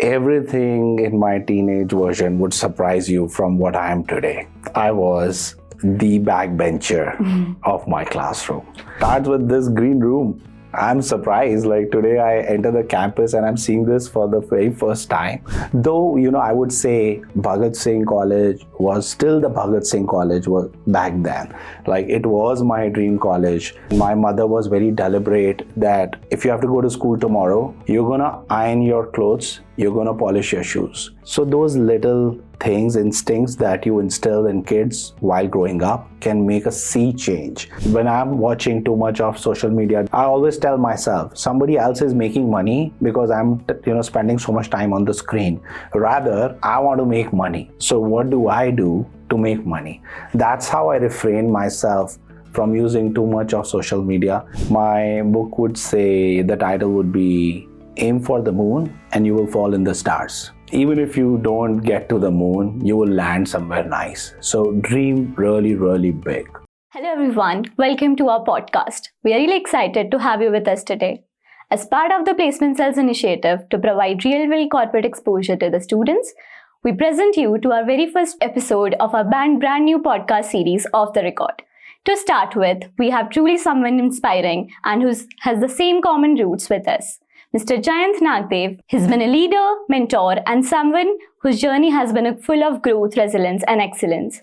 Everything in my teenage version would surprise you from what I am today. I was the backbencher of my classroom. Starts with this green room. I'm surprised, like today I enter the campus and I'm seeing this for the very first time. Though, I would say Bhagat Singh College was still the Bhagat Singh College was back then. Like it was my dream college. My mother was very deliberate that if you have to go to school tomorrow, you're gonna iron your clothes, you're gonna polish your shoes. So those little things, instincts that you instill in kids while growing up can make a sea change. When I'm watching too much of social media, I always tell myself somebody else is making money because I'm spending so much time on the screen. Rather, I want to make money. So what do I do to make money? That's how I refrain myself from using too much of social media. My book would say, the title would be Aim for the Moon and You Will Fall in the Stars. Even if you don't get to the moon, you will land somewhere nice. So dream really, really big. Hello everyone, welcome to our podcast. We are really excited to have you with us today. As part of the Placement Cells initiative to provide real-world corporate exposure to the students, we present you to our very first episode of our brand new podcast series, Off the Record. To start with, we have truly someone inspiring and who has the same common roots with us. Mr. Jayant Nagdev has been a leader, mentor, and someone whose journey has been full of growth, resilience, and excellence.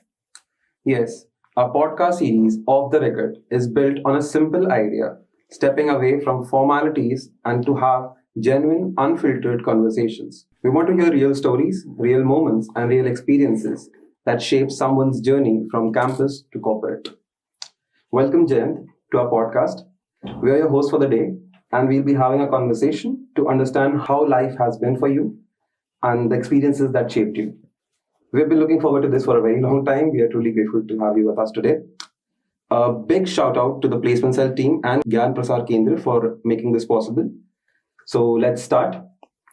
Yes, our podcast series, Off the Record, is built on a simple idea, stepping away from formalities and to have genuine, unfiltered conversations. We want to hear real stories, real moments, and real experiences that shape someone's journey from campus to corporate. Welcome, Jayant, to our podcast. We are your hosts for the day, and we'll be having a conversation to understand how life has been for you and the experiences that shaped you. We've been looking forward to this for a very long time. We are truly grateful to have you with us today. A big shout out to the Placement Cell team and Gyaan Kendra for making this possible. So let's start.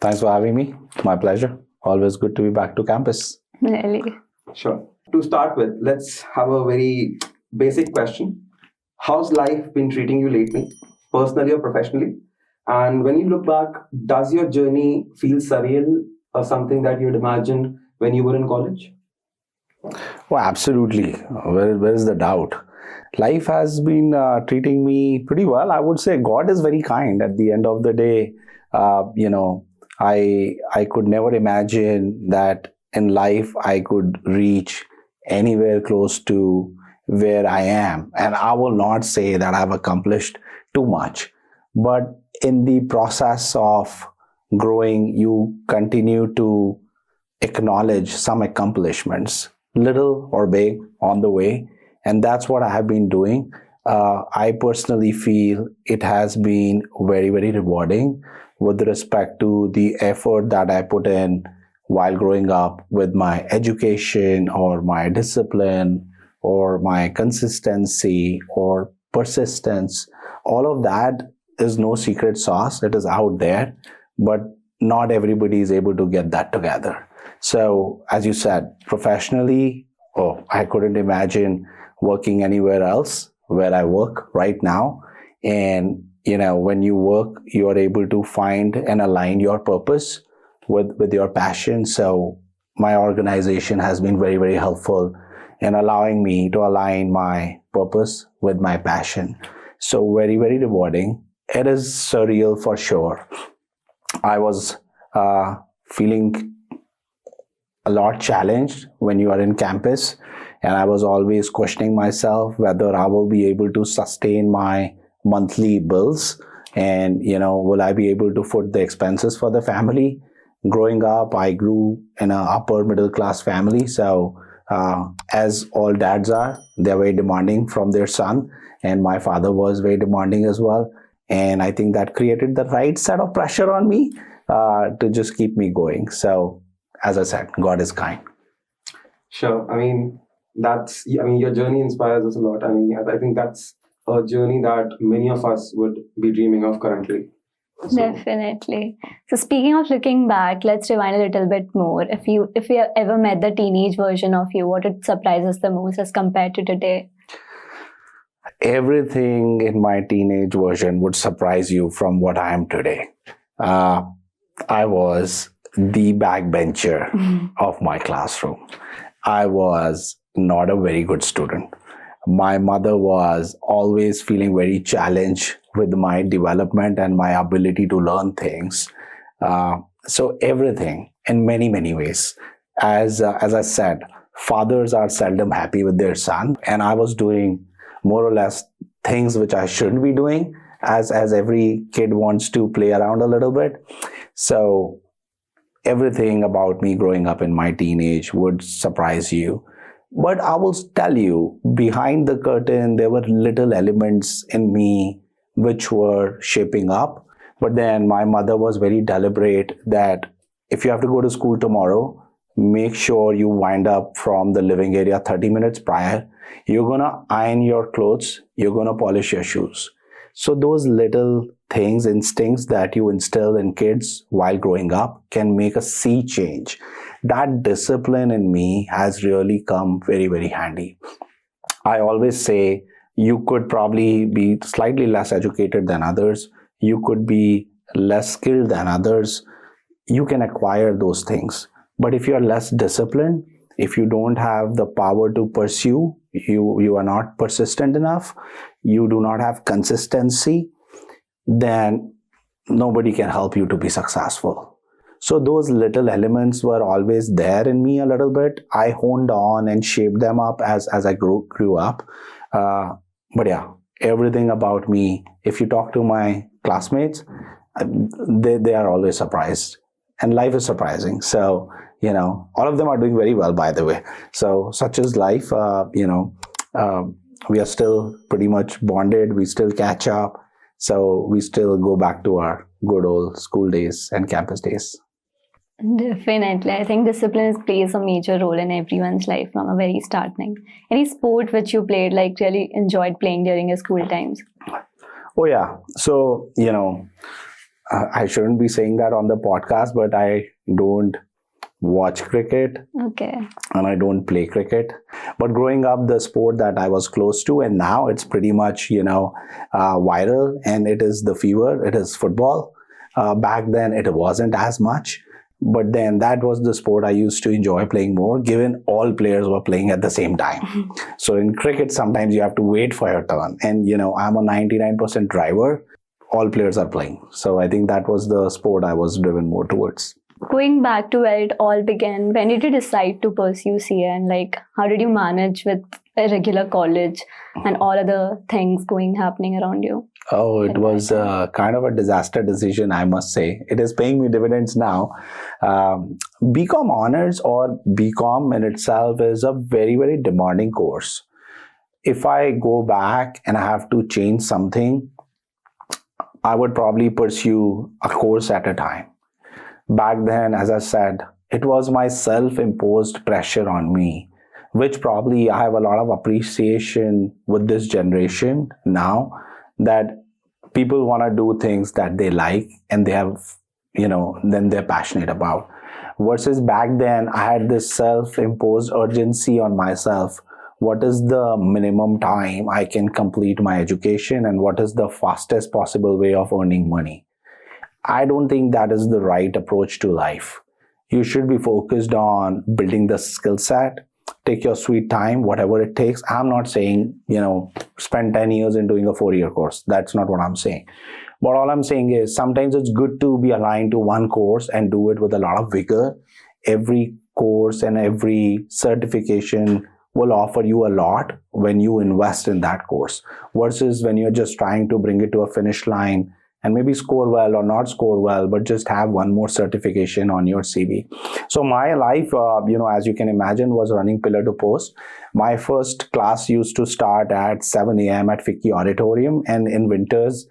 Thanks for having me. My pleasure. Always good to be back to campus. Really? Sure. To start with, let's have a very basic question. How's life been treating you lately, personally or professionally? And when you look back, does your journey feel surreal or something that you'd imagined when you were in college? Well, absolutely. Where is the doubt? Life has been treating me pretty well. I would say God is very kind. At the end of the day, I could never imagine that in life I could reach anywhere close to where I am. And I will not say that I've accomplished too much. But in the process of growing, you continue to acknowledge some accomplishments, little or big, on the way. And that's what I have been doing. I personally feel it has been very, very rewarding with respect to the effort that I put in while growing up with my education or my discipline or my consistency or persistence. All of that is no secret sauce. It is out there, but not everybody is able to get that together. So, as you said, professionally, I couldn't imagine working anywhere else where I work right now. And, when you work, you are able to find and align your purpose with your passion. So, my organization has been very, very helpful in allowing me to align my purpose with my passion. So very, very rewarding. It is surreal for sure. I was feeling a lot challenged when you are in campus, and I was always questioning myself whether I will be able to sustain my monthly bills and, will I be able to foot the expenses for the family. Growing up, I grew in an upper middle class family. So as all dads are, they're very demanding from their son. And my father was very demanding as well. And I think that created the right set of pressure on me to just keep me going. So, as I said, God is kind. Sure. Your journey inspires us a lot. I think that's a journey that many of us would be dreaming of currently. So. Definitely. So speaking of looking back, let's rewind a little bit more. If you ever met the teenage version of you, what would surprise us the most as compared to today? Everything in my teenage version would surprise you from what I am today. I was the backbencher of my classroom. I was not a very good student. My mother was always feeling very challenged with my development and my ability to learn things. So everything in many, many ways. As I said, fathers are seldom happy with their son, and I was doing more or less things which I shouldn't be doing, as every kid wants to play around a little bit. So everything about me growing up in my teenage would surprise you. But I will tell you, behind the curtain, there were little elements in me which were shaping up. But then my mother was very deliberate that if you have to go to school tomorrow, make sure you wind up from the living area 30 minutes prior. You're going to iron your clothes. You're going to polish your shoes. So those little things, instincts that you instill in kids while growing up can make a sea change. That discipline in me has really come very, very handy. I always say you could probably be slightly less educated than others. You could be less skilled than others. You can acquire those things. But if you're less disciplined, if you don't have the power to pursue, you are not persistent enough, you do not have consistency, then nobody can help you to be successful. So those little elements were always there in me a little bit. I honed on and shaped them up as I grew up. But yeah, everything about me, if you talk to my classmates, they are always surprised. And life is surprising. So, all of them are doing very well, by the way. So such is life. We are still pretty much bonded. We still catch up. So we still go back to our good old school days and campus days. Definitely. I think discipline plays a major role in everyone's life from a very starting. Any sport which you played, really enjoyed playing during your school times? Oh, yeah. So, I shouldn't be saying that on the podcast, but I don't watch cricket. Okay. And I don't play cricket. But growing up, the sport that I was close to, and now it's pretty much, viral, and it is the fever. It is football. Back then, it wasn't as much. But then that was the sport I used to enjoy playing more, given all players were playing at the same time. So in cricket, sometimes you have to wait for your turn. And, I'm a 99% driver. All players are playing. So I think that was the sport I was driven more towards. Going back to where it all began, when did you decide to pursue CA, and how did you manage with a regular college and all other things happening around you? Oh, it was kind of a disaster decision, I must say. It is paying me dividends now. BCom honors or BCom in itself is a very, very demanding course. If I go back and I have to change something, I would probably pursue a course at a time. Back then, as I said, it was my self-imposed pressure on me, which probably I have a lot of appreciation with this generation now, that people want to do things that they like and they have, then they're passionate about. Versus back then, I had this self-imposed urgency on myself. What is the minimum time I can complete my education, and what is the fastest possible way of earning money? I don't think that is the right approach to life. You should be focused on building the skill set. Take your sweet time, whatever it takes. I'm not saying, spend 10 years in doing a 4-year course. That's not what I'm saying. But all I'm saying is sometimes it's good to be aligned to one course and do it with a lot of vigor. Every course and every certification will offer you a lot when you invest in that course, versus when you're just trying to bring it to a finish line and maybe score well or not score well, but just have one more certification on your CV. So my life, as you can imagine, was running pillar to post. My first class used to start at 7 a.m. at Fiki Auditorium, and in winters,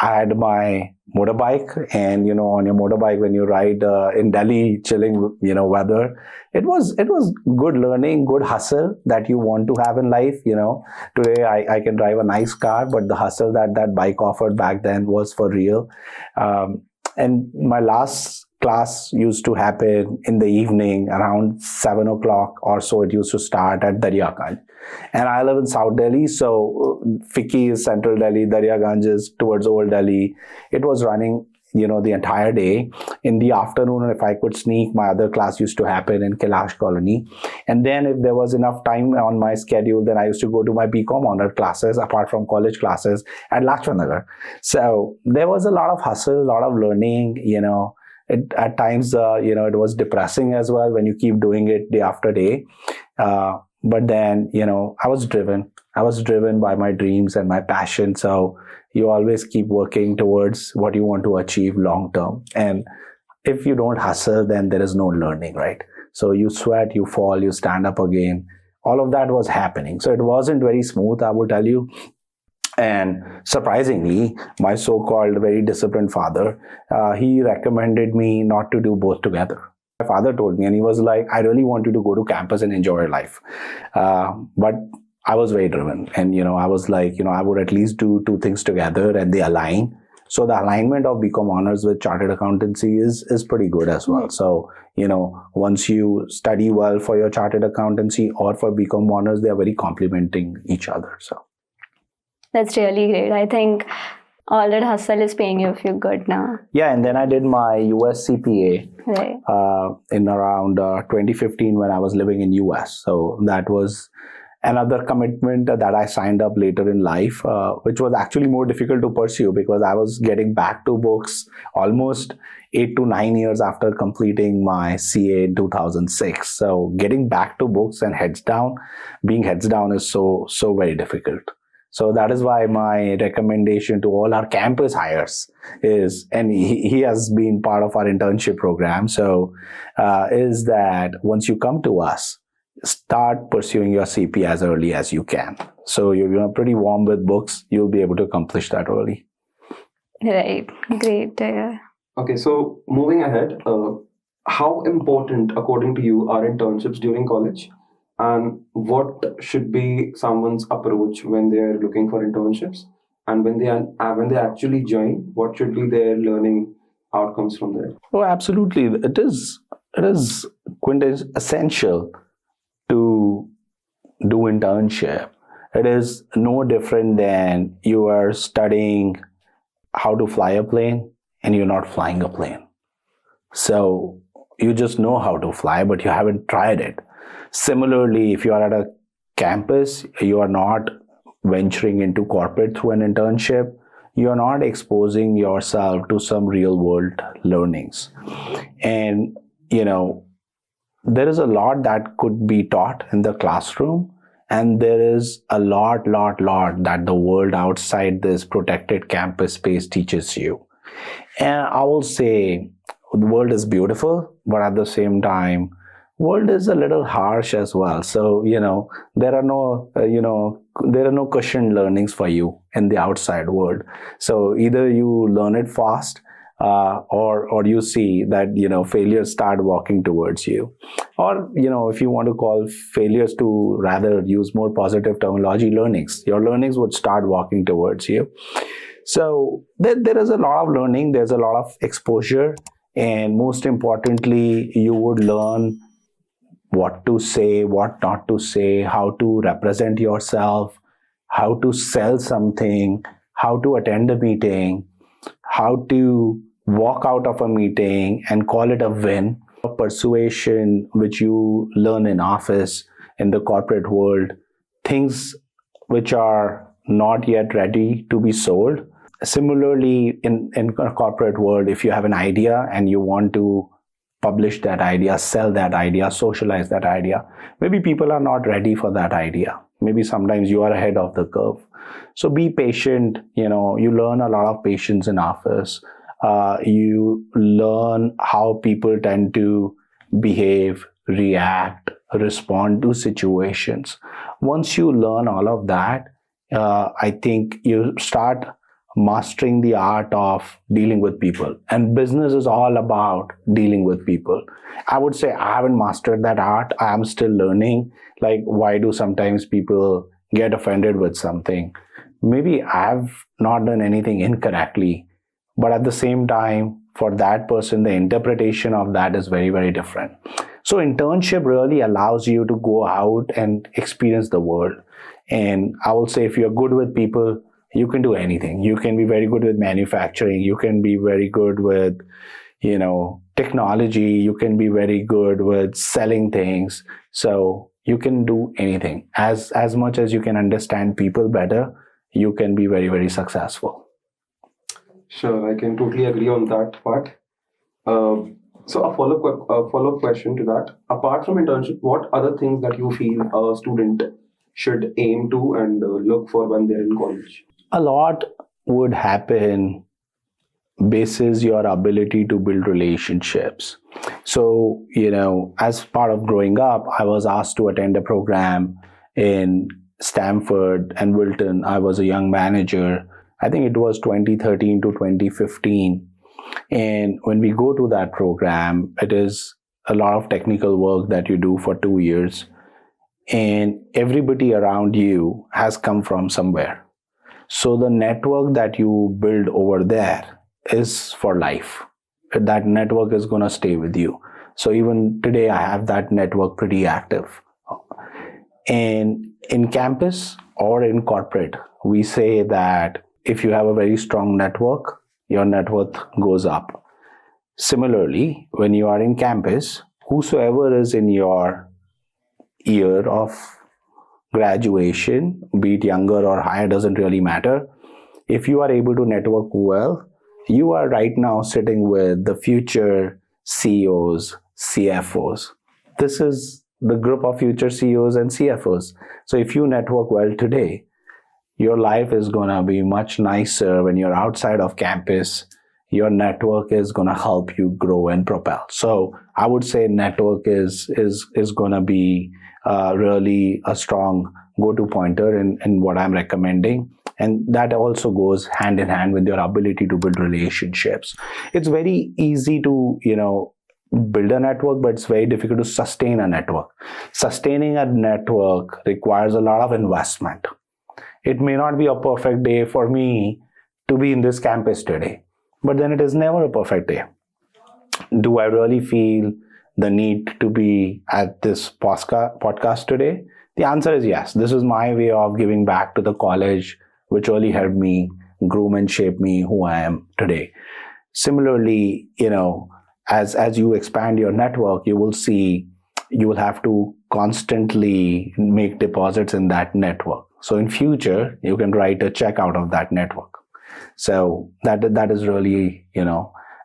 I had my motorbike, and on your motorbike when you ride in Delhi, chilling weather, it was good learning, good hustle that you want to have in life. Today I can drive a nice car, but the hustle that bike offered back then was for real. And my last class used to happen in the evening around 7 o'clock or so. It used to start at Daryaganj. And I live in South Delhi, so Fiki is Central Delhi, Daryaganj is towards Old Delhi. It was running the entire day. In the afternoon, if I could sneak, my other class used to happen in Kailash Colony. And then if there was enough time on my schedule, then I used to go to my BCom honor classes, apart from college classes at Lajpat Nagar. So there was a lot of hustle, a lot of learning, at times, it was depressing as well when you keep doing it day after day. But then, I was driven by my dreams and my passion. So you always keep working towards what you want to achieve long term. And if you don't hustle, then there is no learning, right? So you sweat, you fall, you stand up again. All of that was happening. So it wasn't very smooth, I would tell you. And surprisingly, my so-called very disciplined father, he recommended me not to do both together. My father told me, and he was like, I really want you to go to campus and enjoy your life. But I was very driven. And, I was like, I would at least do two things together and they align. So the alignment of BCom honors with chartered accountancy is pretty good as well. So, once you study well for your chartered accountancy or for BCom honors, they are very complementing each other. So That's really great. I think all that hustle is paying you if you're good now. yeah, and then I did my US CPA Right. in around 2015 when I was living in US. So that was another commitment that I signed up later in life, which was actually more difficult to pursue because I was getting back to books almost 8 to 9 years after completing my CA in 2006. So getting back to books and being heads down is so very difficult. So that is why my recommendation to all our campus hires is, and he has been part of our internship program, so is that once you come to us, start pursuing your CP as early as you can. So you're pretty warm with books, you'll be able to accomplish that early. Right. Great. Yeah. Okay, so moving ahead, how important, according to you, are internships during college? And what should be someone's approach when they are looking for internships? And when they actually join, what should be their learning outcomes from there? Oh, absolutely. It is essential to do internship. It is no different than you are studying how to fly a plane and you're not flying a plane. So you just know how to fly, but you haven't tried it. Similarly, if you are at a campus, you are not venturing into corporate through an internship, you are not exposing yourself to some real world learnings. And, there is a lot that could be taught in the classroom, and there is a lot that the world outside this protected campus space teaches you. And I will say the world is beautiful, but at the same time, world is a little harsh as well. So, there are no cushioned learnings for you in the outside world. So either you learn it fast, or you see that, failures start walking towards you. Or, if you want to call failures to rather use more positive terminology, your learnings would start walking towards you. So there is a lot of learning, there's a lot of exposure, and most importantly, you would learn what to say, what not to say, how to represent yourself, how to sell something, how to attend a meeting, how to walk out of a meeting and call it a win. Persuasion, which you learn in office, in the corporate world, things which are not yet ready to be sold. Similarly, in a corporate world, if you have an idea and you want to publish that idea, sell that idea, socialize that idea, maybe people are not ready for that idea. Maybe sometimes you are ahead of the curve. So be patient. You learn a lot of patience in office. You learn how people tend to behave, react, respond to situations. Once you learn all of that, I think you start mastering the art of dealing with people. And business is all about dealing with people. I would say I haven't mastered that art. I am still learning. Like, why do sometimes people get offended with something? Maybe I've not done anything incorrectly, but at the same time, for that person, the interpretation of that is very, very different. So internship really allows you to go out and experience the world. And I will say, if you're good with people, you can do anything. You can be very good with manufacturing. You can be very good with, technology. You can be very good with selling things. So you can do anything. As much as you can understand people better, you can be very, very successful. Sure, I can totally agree on that part. So a follow-up question to that. Apart from internship, what other things that you feel a student should aim to and look for when they're in college? A lot would happen basis your ability to build relationships. So, as part of growing up, I was asked to attend a program in Stanford and Wilton. I was a young manager. I think it was 2013 to 2015. And when we go to that program, it is a lot of technical work that you do for 2 years. And everybody around you has come from somewhere. So the network that you build over there is for life. That network is going to stay with you. So even today, I have that network pretty active. And in campus or in corporate, we say that if you have a very strong network, your net worth goes up. Similarly, when you are in campus, whosoever is in your year of graduation, be it younger or higher, doesn't really matter. If you are able to network well, you are right now sitting with the future CEOs, CFOs. This is the group of future CEOs and CFOs. So if you network well today, your life is going to be much nicer when you're outside of campus. Your network is going to help you grow and propel. So I would say network is going to be really a strong go-to pointer in what I'm recommending. And that also goes hand in hand with your ability to build relationships. It's very easy to, build a network, but it's very difficult to sustain a network. Sustaining a network requires a lot of investment. It may not be a perfect day for me to be in this campus today, but then it is never a perfect day. Do I really feel the need to be at this podcast today? The answer is yes. This is my way of giving back to the college, which really helped me groom and shape me who I am today. Similarly, as you expand your network, you will see you will have to constantly make deposits in that network. So in future, you can write a check out of that network. So that is really,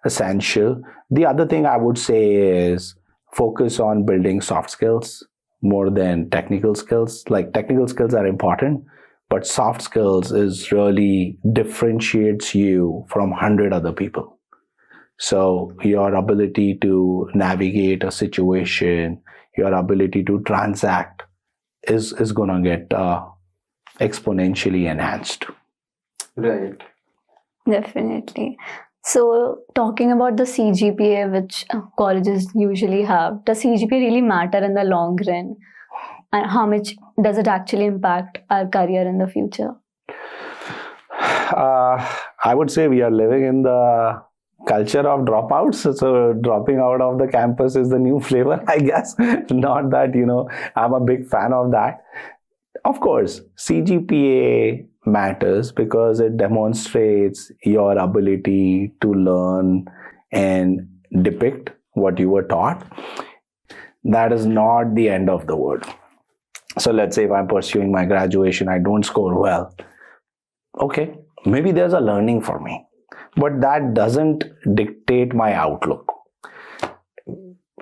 essential. The other thing I would say is focus on building soft skills more than technical skills. Like technical skills are important, but soft skills is really differentiates you from 100 other people. So your ability to navigate a situation, your ability to transact is going to get exponentially enhanced. Right. Definitely. So talking about the CGPA, which colleges usually have, does CGPA really matter in the long run? And how much does it actually impact our career in the future? I would say we are living in the culture of dropouts. So dropping out of the campus is the new flavor, I guess. Not that, I'm a big fan of that. Of course, CGPA matters because it demonstrates your ability to learn and depict what you were taught. That is not the end of the world. So let's say if I'm pursuing my graduation, I don't score well. Okay, maybe there's a learning for me, but that doesn't dictate my outlook.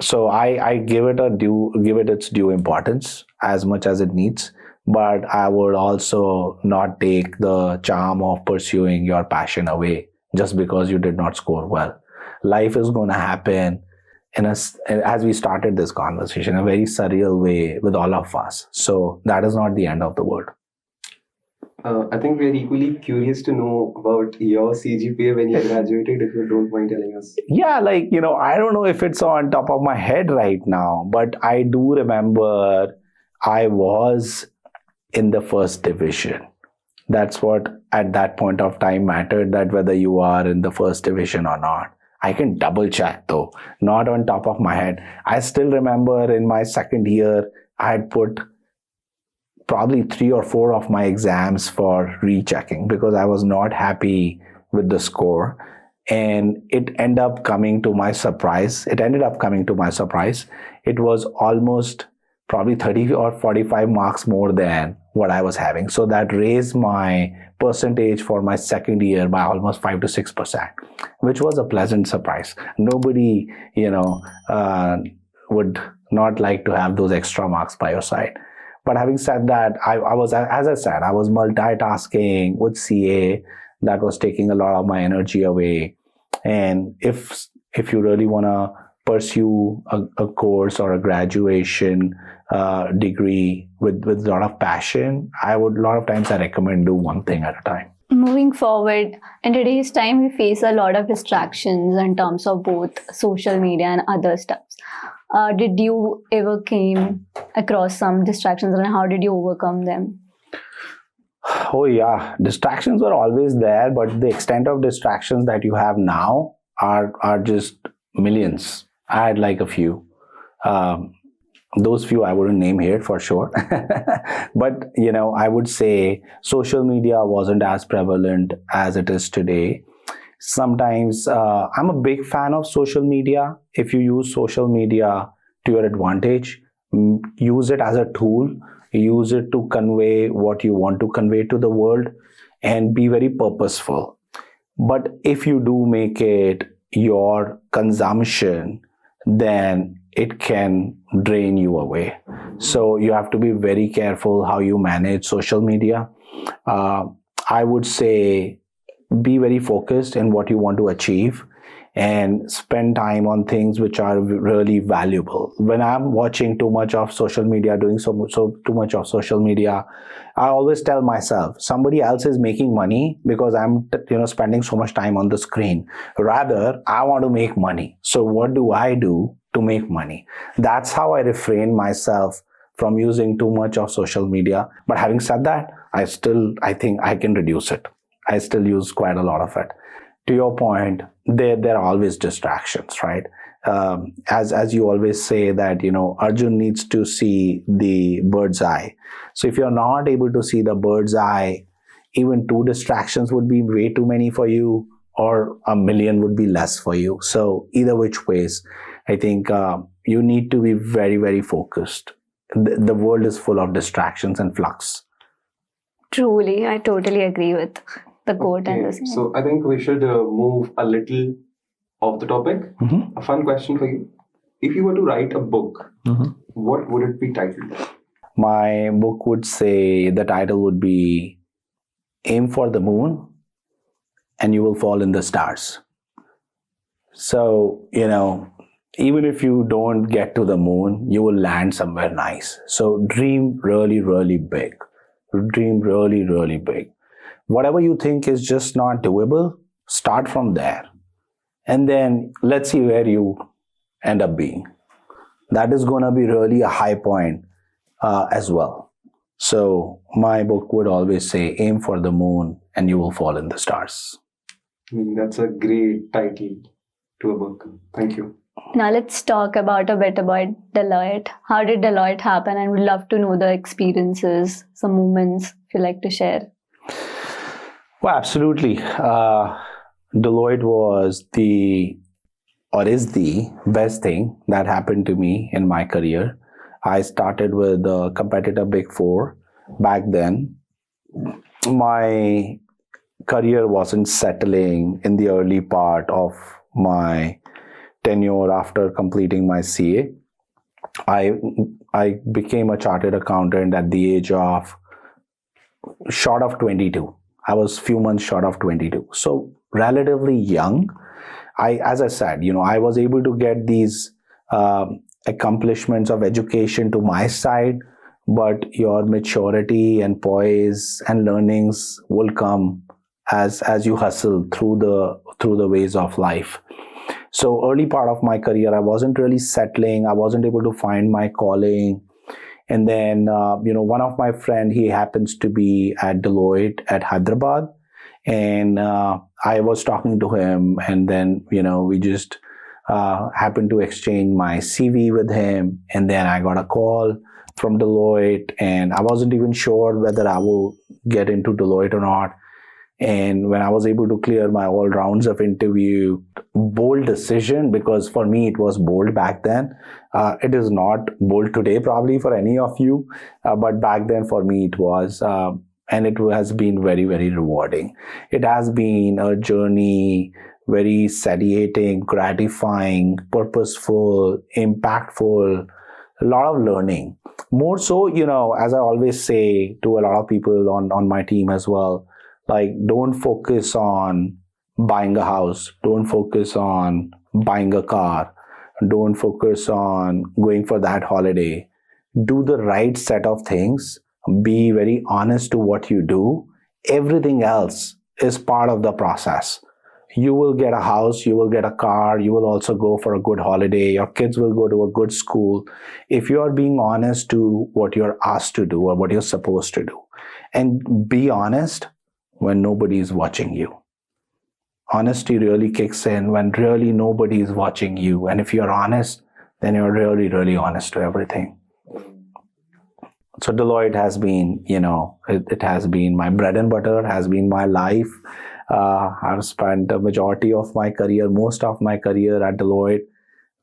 So I give it its due importance as much as it needs. But I would also not take the charm of pursuing your passion away just because you did not score well. Life is going to happen as we started this conversation, a very surreal way with all of us. So that is not the end of the world. I think we're equally curious to know about your CGPA when you graduated, if you don't mind telling us. Yeah, I don't know if it's on top of my head right now, but I do remember I was in the first division. That's what at that point of time mattered, that whether you are in the first division or not. I can double check though, not on top of my head. I still remember in my second year, I had put probably 3 or 4 of my exams for rechecking because I was not happy with the score. And it ended up coming to my surprise. It was almost probably 30 or 45 marks more than what I was having. So that raised my percentage for my second year by almost 5 to 6%, which was a pleasant surprise. Nobody, would not like to have those extra marks by your side. But having said that, I was, as I said, I was multitasking with CA. That was taking a lot of my energy away. And if you really want to pursue a course or a graduation degree with a lot of passion, a lot of times I recommend do one thing at a time. Moving forward, in today's time, we face a lot of distractions in terms of both social media and other stuff. Did you ever came across some distractions and how did you overcome them? Oh yeah, distractions were always there, but the extent of distractions that you have now are just millions. I had like a few. Those few I wouldn't name here for sure. But, I would say social media wasn't as prevalent as it is today. Sometimes I'm a big fan of social media. If you use social media to your advantage, use it as a tool, use it to convey what you want to convey to the world, and be very purposeful. But if you do make it your consumption, then it can drain you away. So you have to be very careful how you manage social media. I would say be very focused in what you want to achieve and spend time on things which are really valuable. When I'm watching too much of social media, doing so too much of social media, I always tell myself somebody else is making money because I'm spending so much time on the screen. Rather, I want to make money. So what do I do to make money? That's how I refrain myself from using too much of social media. But having said that, I think I can reduce it. I still use quite a lot of it. To your point, there are always distractions, right? As you always say that, Arjun needs to see the bird's eye. So if you're not able to see the bird's eye, even 2 distractions would be way too many for you, or 1,000,000 would be less for you. So either which ways, I think you need to be very, very focused. The world is full of distractions and flux. Truly, I totally agree with the quote and the saying. So I think we should move a little off the topic. Mm-hmm. A fun question for you. If you were to write a book, what would it be titled? My book would say the title would be Aim for the Moon and You Will Fall in the Stars. So, even if you don't get to the moon, you will land somewhere nice. So dream really, really big. Dream really, really big. Whatever you think is just not doable, start from there. And then let's see where you end up being. That is going to be really a high point as well. So my book would always say, aim for the moon and you will fall in the stars. That's a great title to a book. Thank you. Now let's talk a bit about Deloitte. How did Deloitte happen? I would love to know the experiences, some moments, if you like to share. Well, absolutely. Deloitte is the best thing that happened to me in my career. I started with a competitor Big Four back then. My career wasn't settling in the early part of my tenure after completing my CA. I became a chartered accountant at the age of short of 22. I was few months short of 22. So relatively young. As I said, I was able to get these accomplishments of education to my side, but your maturity and poise and learnings will come as you hustle through the ways of life. So early part of my career, I wasn't really settling. I wasn't able to find my calling. And then, one of my friend, he happens to be at Deloitte at Hyderabad. And I was talking to him, and then, we just happened to exchange my CV with him. And then I got a call from Deloitte, and I wasn't even sure whether I will get into Deloitte or not. And when I was able to clear my all rounds of interview, bold decision, because for me it was bold back then. It is not bold today probably for any of you, but back then for me it was. And it has been very, very rewarding. It has been a journey, very satiating, gratifying, purposeful, impactful, a lot of learning. More so, as I always say to a lot of people on my team as well, like, don't focus on buying a house, don't focus on buying a car, don't focus on going for that holiday. Do the right set of things, be very honest to what you do. Everything else is part of the process. You will get a house, you will get a car, you will also go for a good holiday, your kids will go to a good school, if you are being honest to what you're asked to do or what you're supposed to do. And be honest when nobody is watching you. Honesty really kicks in when really nobody is watching you. And if you're honest, then you're really, really honest to everything. So Deloitte has been, it has been my bread and butter, has been my life. I've spent the majority of my career, most of my career at Deloitte.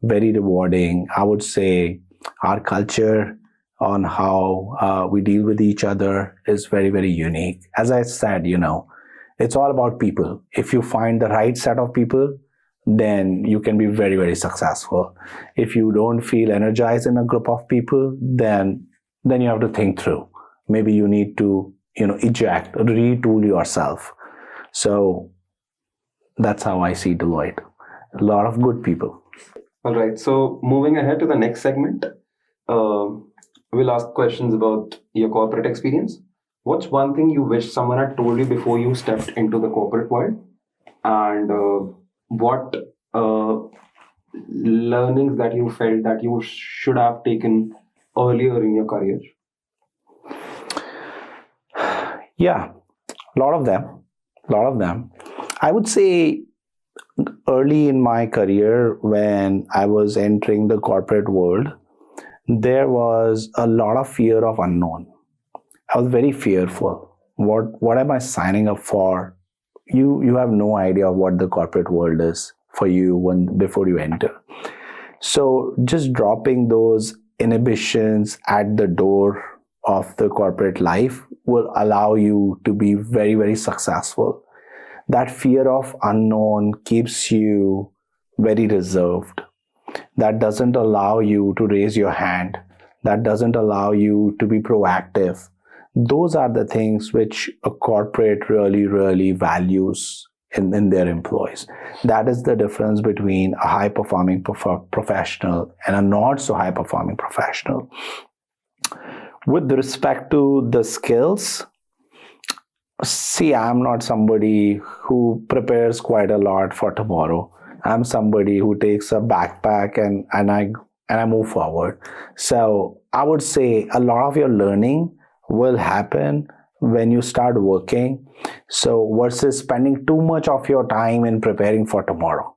Very rewarding. I would say our culture on how we deal with each other is very, very unique. As I said, it's all about people. If you find the right set of people, then you can be very, very successful. If you don't feel energized in a group of people, then you have to think through. Maybe you need to, eject, retool yourself. So that's how I see Deloitte. A lot of good people. All right. So moving ahead to the next segment, we'll ask questions about your corporate experience. What's one thing you wish someone had told you before you stepped into the corporate world? And what learnings that you felt that you should have taken earlier in your career? Yeah, a lot of them. I would say early in my career, when I was entering the corporate world, there was a lot of fear of unknown. I was very fearful. What am I signing up for? You have no idea what the corporate world is for you before you enter. So just dropping those inhibitions at the door of the corporate life will allow you to be very, very successful. That fear of unknown keeps you very reserved. That doesn't allow you to raise your hand. That doesn't allow you to be proactive. Those are the things which a corporate really, really values in their employees. That is the difference between a high-performing professional and a not so high-performing professional. With respect to the skills, see, I'm not somebody who prepares quite a lot for tomorrow. I'm somebody who takes a backpack and I move forward. So I would say a lot of your learning will happen when you start working. So versus spending too much of your time in preparing for tomorrow.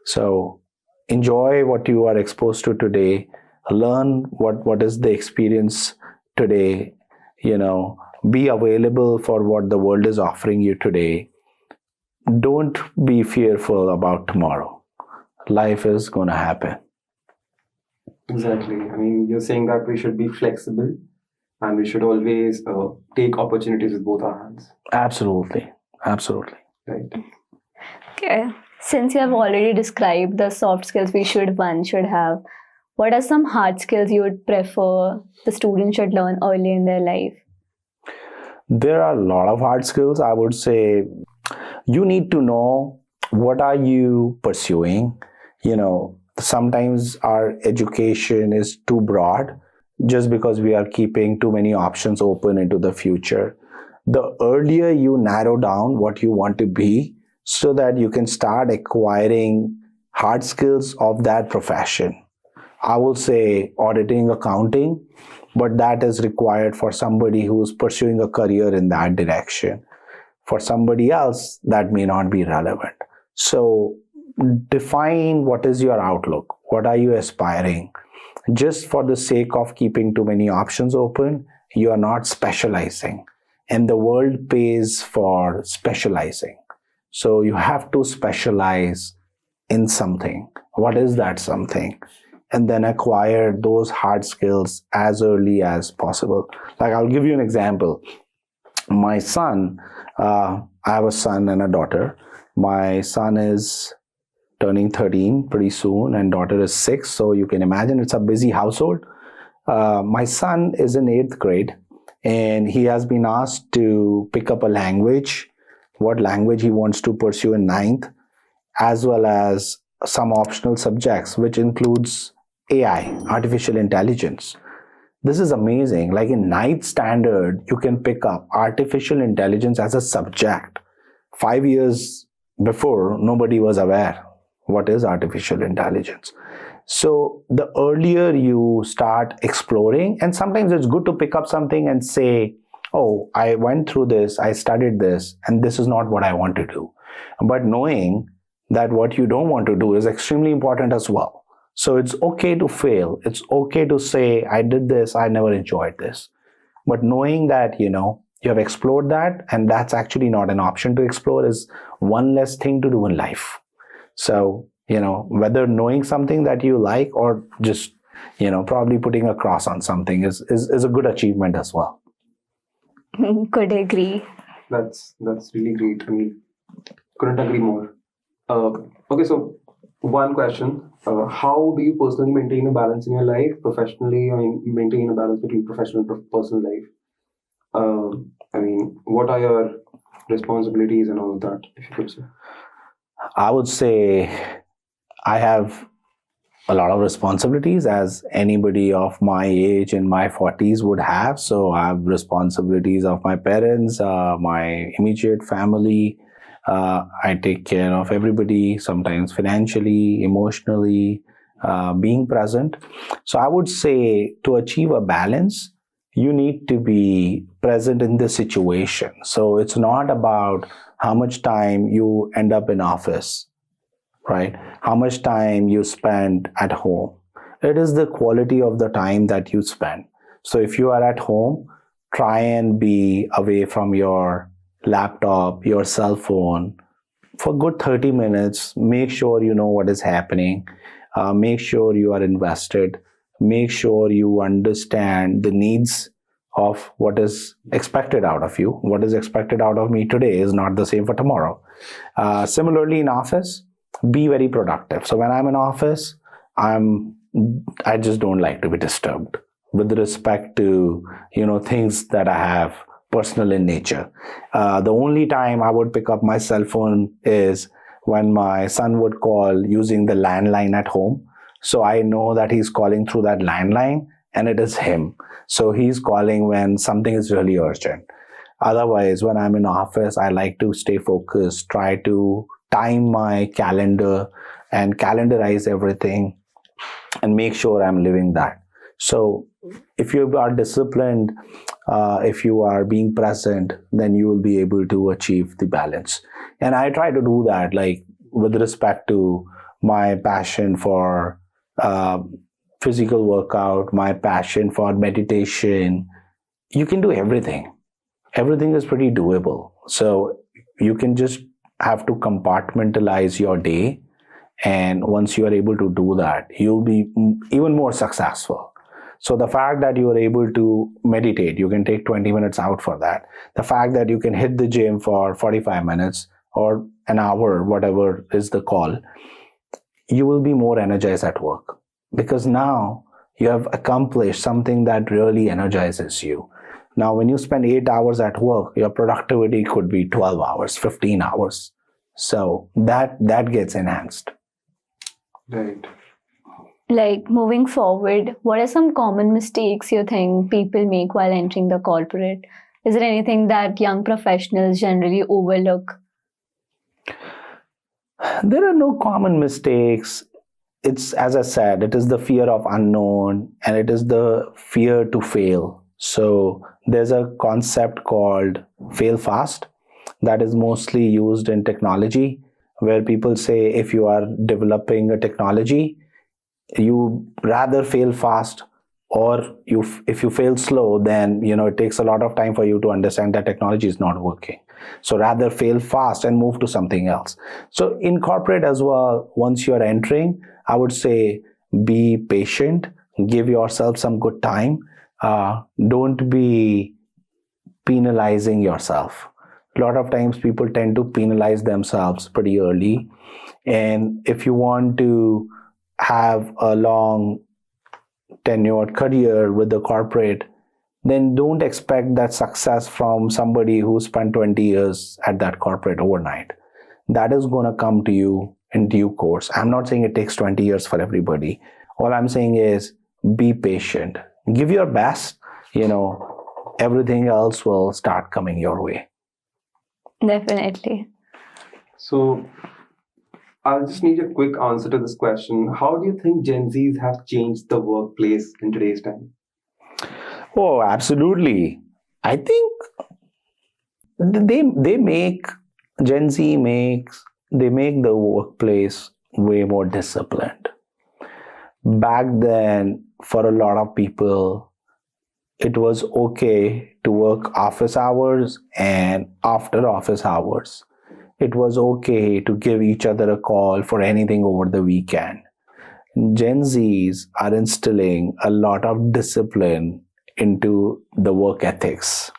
So enjoy what you are exposed to today. Learn what is the experience today. Be available for what the world is offering you today. Don't be fearful about tomorrow. Life is going to happen. Exactly. I mean, you're saying that we should be flexible and we should always take opportunities with both our hands. Absolutely. Right. Okay. Since you have already described the soft skills one should have, what are some hard skills you would prefer the student should learn early in their life? There are a lot of hard skills. I would say you need to know what are you pursuing. Sometimes our education is too broad just because we are keeping too many options open into the future. The earlier you narrow down what you want to be so that you can start acquiring hard skills of that profession. I will say auditing, accounting, but that is required for somebody who's pursuing a career in that direction. For somebody else, that may not be relevant. So define what is your outlook. What are you aspiring? just for the sake of keeping too many options open, you are not specializing. And the world pays for specializing. So you have to specialize in something. What is that something? And then acquire those hard skills as early as possible. Like, I'll give you an example. My son, I have a son and a daughter. My son is turning 13 pretty soon, and daughter is 6. So you can imagine it's a busy household. My son is in 8th grade, and he has been asked to pick up a language, what language he wants to pursue in 9th, as well as some optional subjects, which includes AI, artificial intelligence. This is amazing. Like in 9th standard, you can pick up artificial intelligence as a subject. 5 years before, nobody was aware what is artificial intelligence. So the earlier you start exploring, and sometimes it's good to pick up something and say, oh, I went through this, I studied this, and this is not what I want to do. But knowing that what you don't want to do is extremely important as well. So it's okay to fail. It's okay to say, I did this, I never enjoyed this. But knowing that, you have explored that, and that's actually not an option to explore, is one less thing to do in life. So, whether knowing something that you like or just, probably putting a cross on something is a good achievement as well. Could agree. That's really great. I mean, couldn't agree more. Okay, so one question. How do you personally maintain a balance in your life, professionally? I mean, you maintain a balance between professional and personal life. What are your responsibilities and all of that, if you could say? I would say I have a lot of responsibilities, as anybody of my age in my 40s would have. So I have responsibilities of my parents, my immediate family. I take care of everybody, sometimes financially, emotionally, being present. So I would say, to achieve a balance, you need to be present in the situation. So it's not about how much time you end up in office, right? How much time you spend at home. It is the quality of the time that you spend. So if you are at home, try and be away from your laptop, your cell phone for good 30 minutes. Make sure you know what is happening. Make sure you are invested. Make sure you understand the needs of what is expected out of you. What is expected out of me today is not the same for tomorrow. Similarly, in office, be very productive. So when I'm in office, I just don't like to be disturbed with respect to, things that I have personal in nature. The only time I would pick up my cell phone is when my son would call using the landline at home. So I know that he's calling through that landline and it is him. So he's calling when something is really urgent. Otherwise, when I'm in office, I like to stay focused, try to time my calendar and calendarize everything and make sure I'm living that. So if you are disciplined, if you are being present, then you will be able to achieve the balance. And I try to do that, like with respect to my passion for physical workout, my passion for meditation. You can do everything. Everything is pretty doable. So you can just have to compartmentalize your day. And once you are able to do that, you'll be even more successful. So the fact that you are able to meditate, you can take 20 minutes out for that. The fact that you can hit the gym for 45 minutes or an hour, whatever is the call, you will be more energized at work. Because now you have accomplished something that really energizes you. Now, when you spend 8 hours at work, your productivity could be 12 hours, 15 hours. So that gets enhanced. Right. Like, moving forward, what are some common mistakes you think people make while entering the corporate? Is there anything that young professionals generally overlook? There are no common mistakes. It's, as I said, it is the fear of unknown and it is the fear to fail. So there's a concept called fail fast that is mostly used in technology, where people say if you are developing a technology, you rather fail fast, or if you fail slow, then it takes a lot of time for you to understand that technology is not working. So rather fail fast and move to something else. So in corporate as well, once you're entering, I would say be patient, give yourself some good time. Don't be penalizing yourself. A lot of times people tend to penalize themselves pretty early. And if you want to have a long tenured career with the corporate, then don't expect that success from somebody who spent 20 years at that corporate overnight. That is going to come to you in due course. I'm not saying it takes 20 years for everybody. All I'm saying is be patient. Give your best. Everything else will start coming your way. Definitely. So I'll just need a quick answer to this question. How do you think Gen Zs have changed the workplace in today's time? Oh, absolutely. I think they make Gen Z they make the workplace way more disciplined. Back then, for a lot of people, it was okay to work office hours and after office hours. It was okay to give each other a call for anything over the weekend. Gen Zs are instilling a lot of discipline into the work ethics.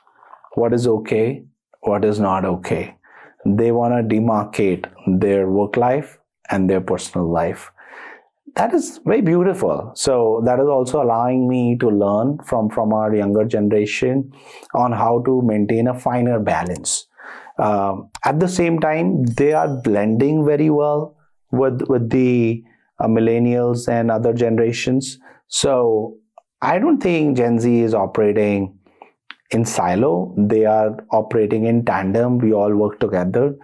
What is okay? What is not okay? They want to demarcate their work life and their personal life. That is very beautiful. So that is also allowing me to learn from our younger generation on how to maintain a finer balance. At the same time, they are blending very well with the millennials and other generations. So I don't think Gen Z is operating in silo. They are operating in tandem. We all work together.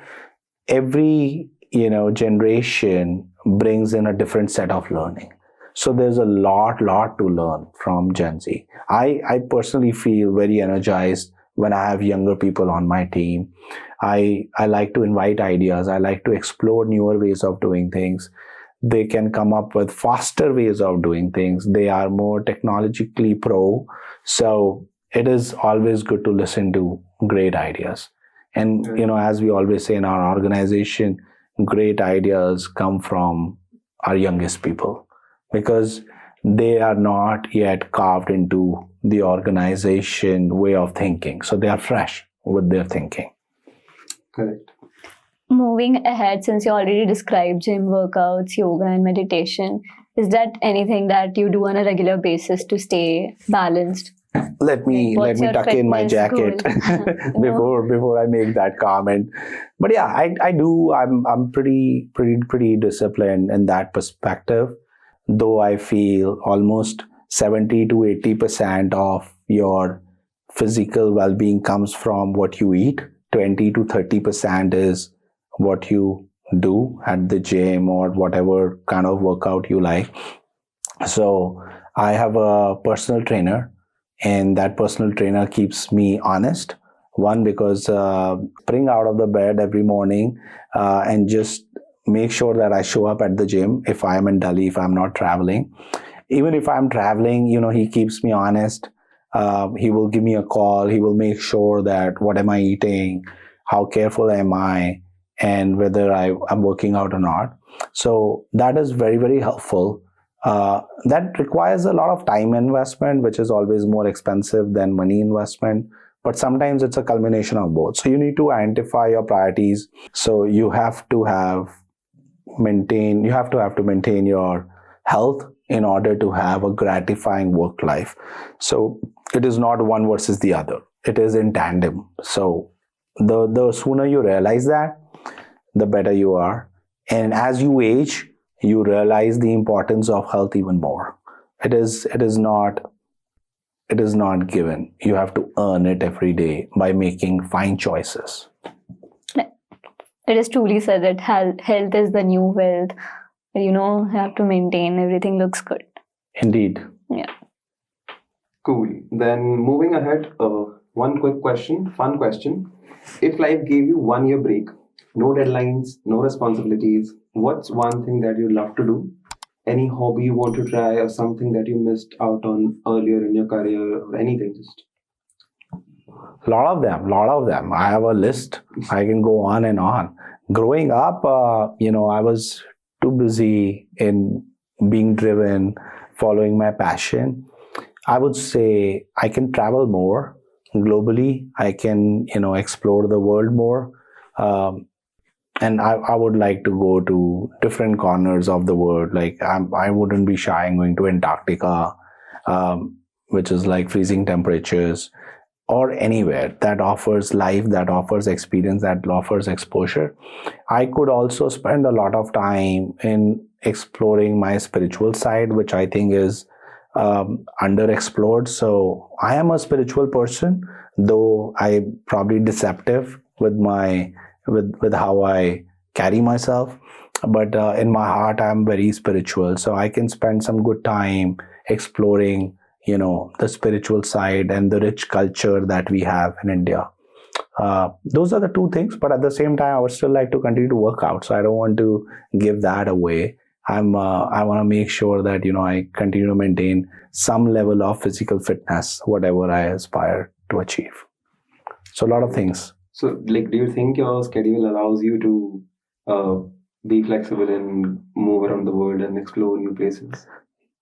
Every generation brings in a different set of learning. So there's a lot to learn from Gen Z. I personally feel very energized when I have younger people on my team. I like to invite ideas. I like to explore newer ways of doing things. They can come up with faster ways of doing things. They are more technologically pro. So it is always good to listen to great ideas. And, as we always say in our organization, great ideas come from our youngest people because they are not yet carved into the organization way of thinking. So they are fresh with their thinking. Correct. Moving ahead, since you already described gym workouts, yoga, and meditation, is that anything that you do on a regular basis to stay balanced? Let me tuck in my jacket before I make that comment. But yeah, I do. I'm pretty disciplined in that perspective. Though I feel almost 70 to 80% of your physical well-being comes from what you eat. 20 to 30% is what you do at the gym or whatever kind of workout you like. So I have a personal trainer, and that personal trainer keeps me honest. One, because spring out of the bed every morning and just make sure that I show up at the gym if I'm in Delhi, if I'm not traveling. Even if I'm traveling, he keeps me honest. He will give me a call. He will make sure that what am I eating, how careful am I, and whether I'm working out or not. So that is very, very helpful. That requires a lot of time investment, which is always more expensive than money investment. But sometimes it's a culmination of both. So you need to identify your priorities. So you have to maintain your health in order to have a gratifying work life. So it is not one versus the other. It is in tandem. So the sooner you realize that, the better you are. And as you age, you realize the importance of health even more. It is not given. You have to earn it every day by making fine choices. It is truly said that health is the new wealth. You have to maintain, everything looks good. Indeed. Yeah. Cool. Then moving ahead, one quick question, fun question. If life gave you 1 year break, no deadlines, no responsibilities, what's one thing that you love to do any hobby you want to try or something that you missed out on earlier in your career or anything? Just Lot of them. I have a list. I can go on and on. Growing up, I was too busy in being driven, following my passion. I would say I can travel more globally. I can, explore the world more. And I would like to go to different corners of the world. Like I wouldn't be shy in going to Antarctica, which is like freezing temperatures, or anywhere that offers life, that offers experience, that offers exposure. I could also spend a lot of time in exploring my spiritual side, which I think is underexplored. So I am a spiritual person, though I probably deceptive with my with how I carry myself. But in my heart, I'm very spiritual. So I can spend some good time exploring, the spiritual side and the rich culture that we have in India. Those are the two things. But at the same time, I would still like to continue to work out. So I don't want to give that away. I want to make sure that, I continue to maintain some level of physical fitness, whatever I aspire to achieve. So a lot of things. so, like, do you think your schedule allows you to be flexible and move around the world and explore new places?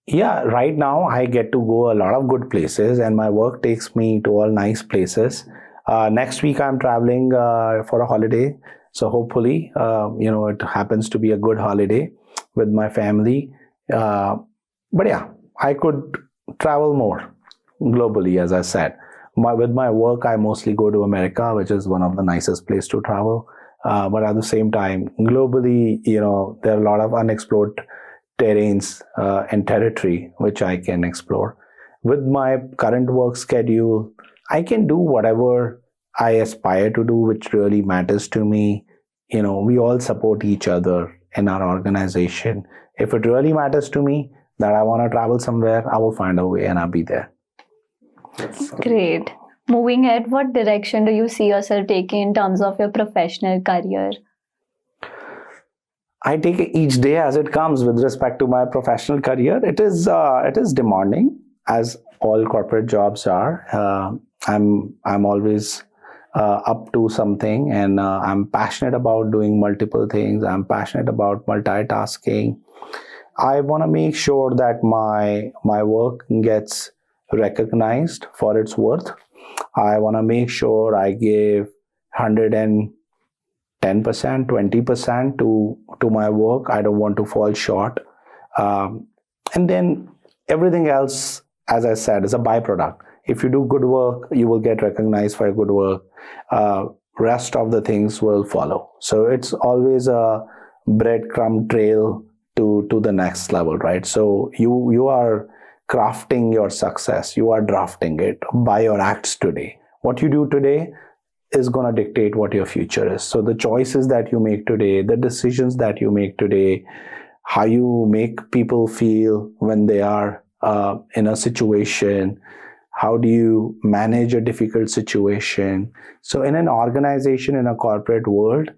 Yeah, right now I get to go a lot of good places, and my work takes me to all nice places. Next week I'm traveling for a holiday, so hopefully, it happens to be a good holiday with my family. But yeah, I could travel more globally, as I said. With my work, I mostly go to America, which is one of the nicest places to travel. But at the same time, globally, there are a lot of unexplored terrains and territory which I can explore. With my current work schedule, I can do whatever I aspire to do, which really matters to me. We all support each other in our organization. If it really matters to me that I want to travel somewhere, I will find a way and I'll be there. Great. Moving ahead, what direction do you see yourself taking in terms of your professional career? I take it each day as it comes with respect to my professional career. It is demanding, as all corporate jobs are. I'm always up to something, and I'm passionate about doing multiple things. I'm passionate about multitasking. I want to make sure that my work gets recognized for its worth. I want to make sure I give 110%, 20% to my work. I don't want to fall short. And then everything else, as I said, is a byproduct. If you do good work, you will get recognized for your good work. Rest of the things will follow. So it's always a breadcrumb trail to the next level, right? So you are crafting your success. You are drafting it by your acts today. What you do today is going to dictate what your future is. So the choices that you make today, the decisions that you make today, how you make people feel when they are in a situation, how do you manage a difficult situation. So in an organization, in a corporate world,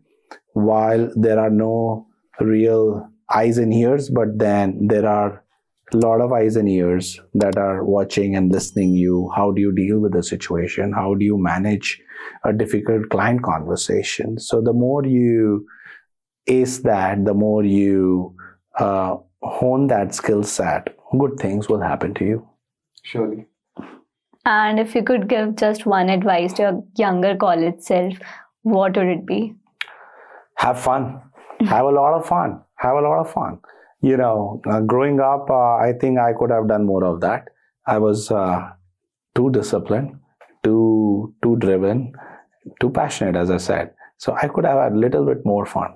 while there are no real eyes and ears, but then there are a lot of eyes and ears that are watching and listening you. How do you deal with the situation? How do you manage a difficult client conversation? So the more you ace that, the more you hone that skill set, good things will happen to you. Surely. And if you could give just one advice to your younger college self, what would it be? Have fun. Have a lot of fun. Have a lot of fun. Growing up, I think I could have done more of that. I was too disciplined, too driven, too passionate, as I said. So I could have had a little bit more fun.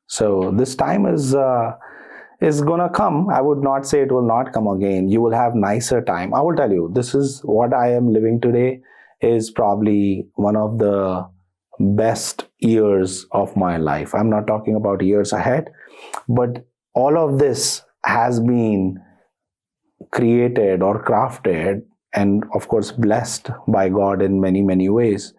So this time is gonna come. I would not say it will not come again. You will have nicer time. I will tell you, this is what I am living today is probably one of the best years of my life. I'm not talking about years ahead, but all of this has been created or crafted and of course blessed by God in many, many ways,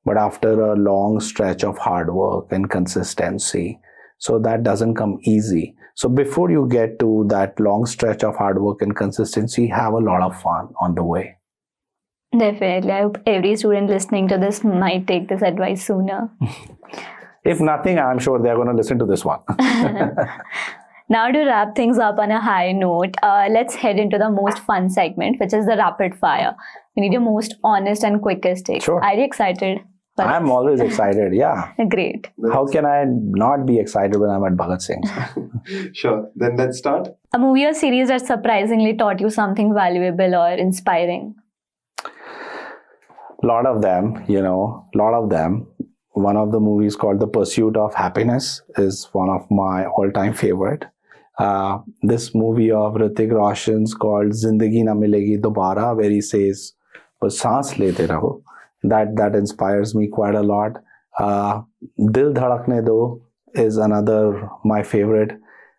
but after a long stretch of hard work and consistency. So that doesn't come easy. So before you get to that long stretch of hard work and consistency, have a lot of fun on the way. Definitely. I hope every student listening to this might take this advice sooner. If nothing, I'm sure they're going to listen to this one. Now, to wrap things up on a high note, let's head into the most fun segment, which is the rapid fire. We need your most honest and quickest take. Sure. Are you excited? I'm always excited, yeah. Great. How can I not be excited when I'm at Bhagat Singh? Sure. Then let's start. A movie or series that surprisingly taught you something valuable or inspiring? Lot of them. One of the movies called The Pursuit of Happiness is one of my all-time favorite. This movie of Hrithik Roshan's called Zindagi Na Milegi Dobara, where he says, "Bas saans lete raho." That inspires me quite a lot. Dil Dhadakne Do is another my favorite.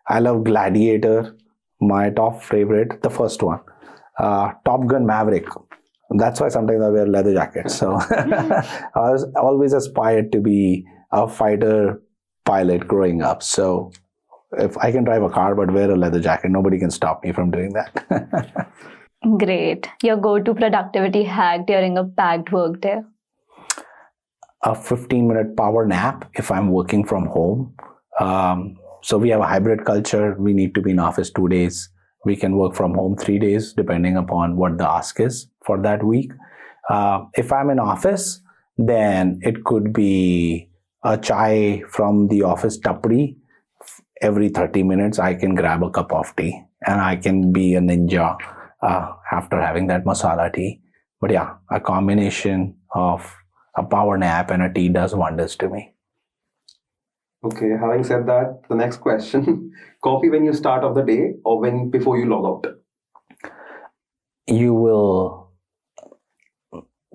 I love Gladiator, my top favorite, the first one. Top Gun Maverick. That's why sometimes I wear leather jackets. So I was always aspired to be a fighter pilot growing up. So if I can drive a car but wear a leather jacket, nobody can stop me from doing that. Great. Your go-to productivity hack during a packed workday? A 15-minute power nap if I'm working from home. So we have a hybrid culture. We need to be in office 2 days. We can work from home 3 days, depending upon what the ask is for that week. If I'm in office, then it could be a chai from the office tapri. Every 30 minutes, I can grab a cup of tea and I can be a ninja after having that masala tea. But yeah, a combination of a power nap and a tea does wonders to me. Okay, having said that, the next question. Coffee when you start of the day or before you log out? You will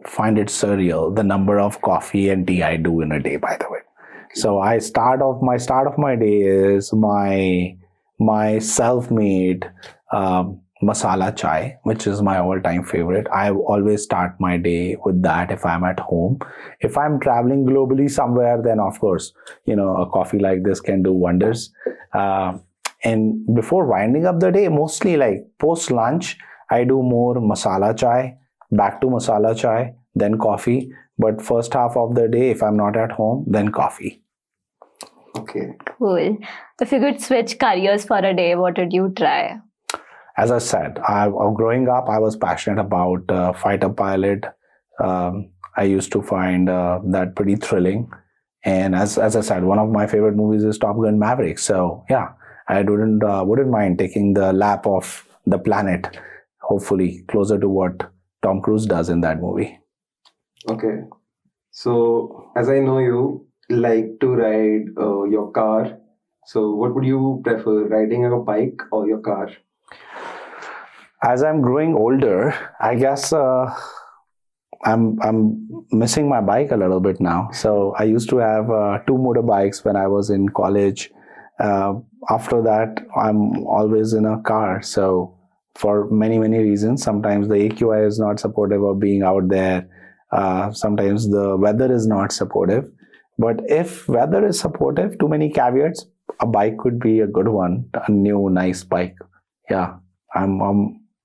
find it surreal, the number of coffee and tea I do in a day, by the way. So my start of my day is my self-made masala chai, which is my all-time favorite. I always start my day with that if I'm at home. If I'm traveling globally somewhere, then of course, a coffee like this can do wonders. And before winding up the day, mostly like post-lunch, I do more masala chai, back to masala chai, then coffee. But first half of the day, if I'm not at home, then coffee. Okay. Cool. If you could switch careers for a day, what would you try? As I said, growing up, I was passionate about fighter pilot. I used to find that pretty thrilling. And as I said, one of my favorite movies is Top Gun Maverick. So yeah, I wouldn't mind taking the lap of the planet, hopefully closer to what Tom Cruise does in that movie. Okay. So as I know you like to ride your car. So what would you prefer, riding a bike or your car? As I'm growing older, I guess I'm missing my bike a little bit now. So I used to have 2 motorbikes when I was in college. After that, I'm always in a car. So for many reasons, sometimes the AQI is not supportive of being out there. Sometimes the weather is not supportive. But if weather is supportive, too many caveats, a bike could be a good one, a new nice bike. Yeah, I'm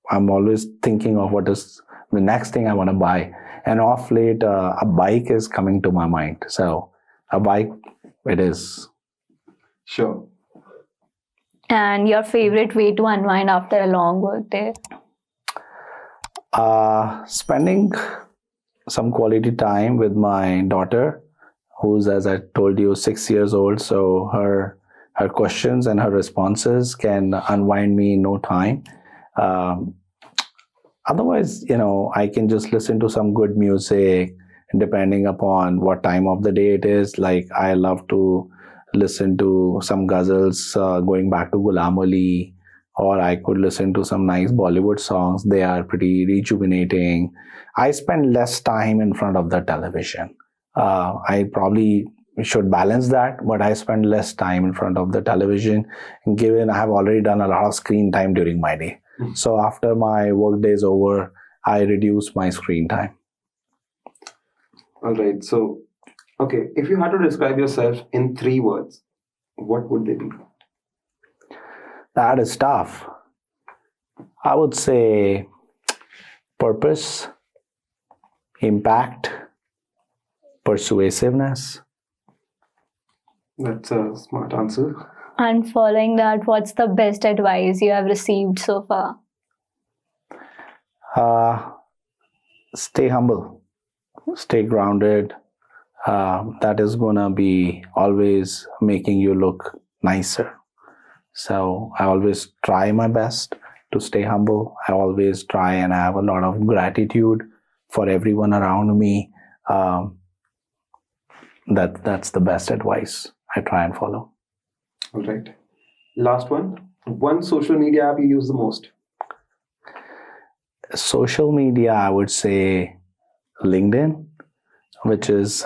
always thinking of what is the next thing I want to buy. And off late, a bike is coming to my mind. So a bike, it is. Sure. And your favorite way to unwind after a long work day? Spending some quality time with my daughter, who's, as I told you, 6 years old. So her questions and her responses can unwind me in no time. Otherwise, I can just listen to some good music, depending upon what time of the day it is. Like I love to listen to some ghazals going back to Ghulam Ali, or I could listen to some nice Bollywood songs. They are pretty rejuvenating. I spend less time in front of the television. I probably should balance that, but I spend less time in front of the television, given I have already done a lot of screen time during my day. So after my work day is over, I reduce my screen time. All right. So, okay, if you had to describe yourself in 3 words, what would they be? That is tough. I would say purpose, impact, persuasiveness. That's a smart answer. And following that, what's the best advice you have received so far? Stay humble, stay grounded. That is gonna be always making you look nicer. So I always try my best to stay humble. I always try and have a lot of gratitude for everyone around me. That's the best advice I try and follow. All right. Last one. One social media app you use the most? Social media, I would say LinkedIn, which is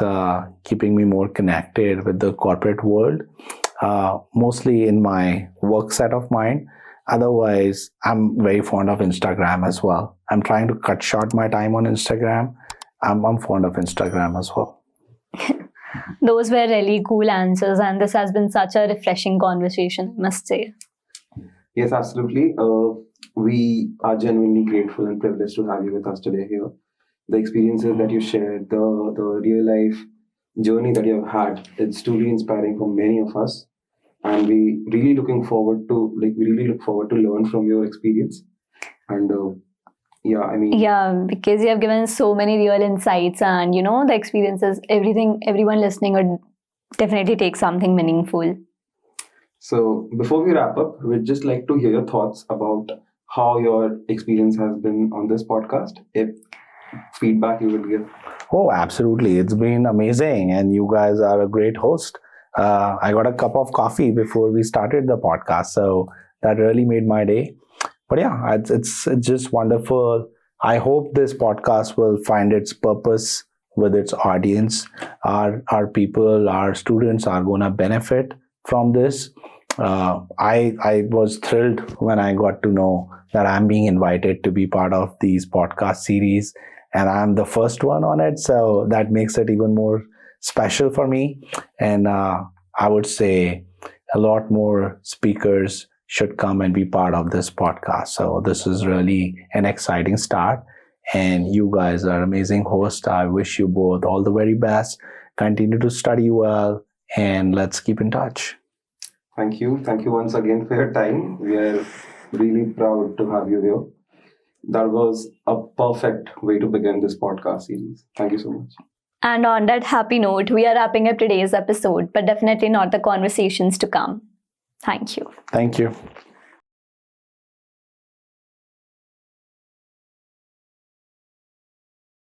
keeping me more connected with the corporate world, mostly in my work set of mine. Otherwise, I'm very fond of Instagram as well. I'm trying to cut short my time on Instagram. I'm fond of Instagram as well. Those were really cool answers, and this has been such a refreshing conversation, I must say. Yes, absolutely. We are genuinely grateful and privileged to have you with us today here. The experiences that you shared, the real life journey that you have had, it's truly inspiring for many of us. And we really look forward to learn from your experience. And Yeah, because you have given so many real insights, and the experiences, everyone listening would definitely take something meaningful. So before we wrap up, we'd just like to hear your thoughts about how your experience has been on this podcast. If feedback you would give. Oh, absolutely. It's been amazing. And you guys are a great host. I got a cup of coffee before we started the podcast. So that really made my day. But yeah, it's just wonderful. I hope this podcast will find its purpose with its audience. Our people, our students are going to benefit from this. I was thrilled when I got to know that I'm being invited to be part of these podcast series, and I'm the first one on it. So that makes it even more special for me. And I would say a lot more speakers should come and be part of this podcast. So this is really an exciting start. And you guys are amazing hosts. I wish you both all the very best. Continue to study well, and let's keep in touch. Thank you. Thank you once again for your time. We are really proud to have you here. That was a perfect way to begin this podcast series. Thank you so much. And on that happy note, we are wrapping up today's episode, but definitely not the conversations to come. Thank you. Thank you.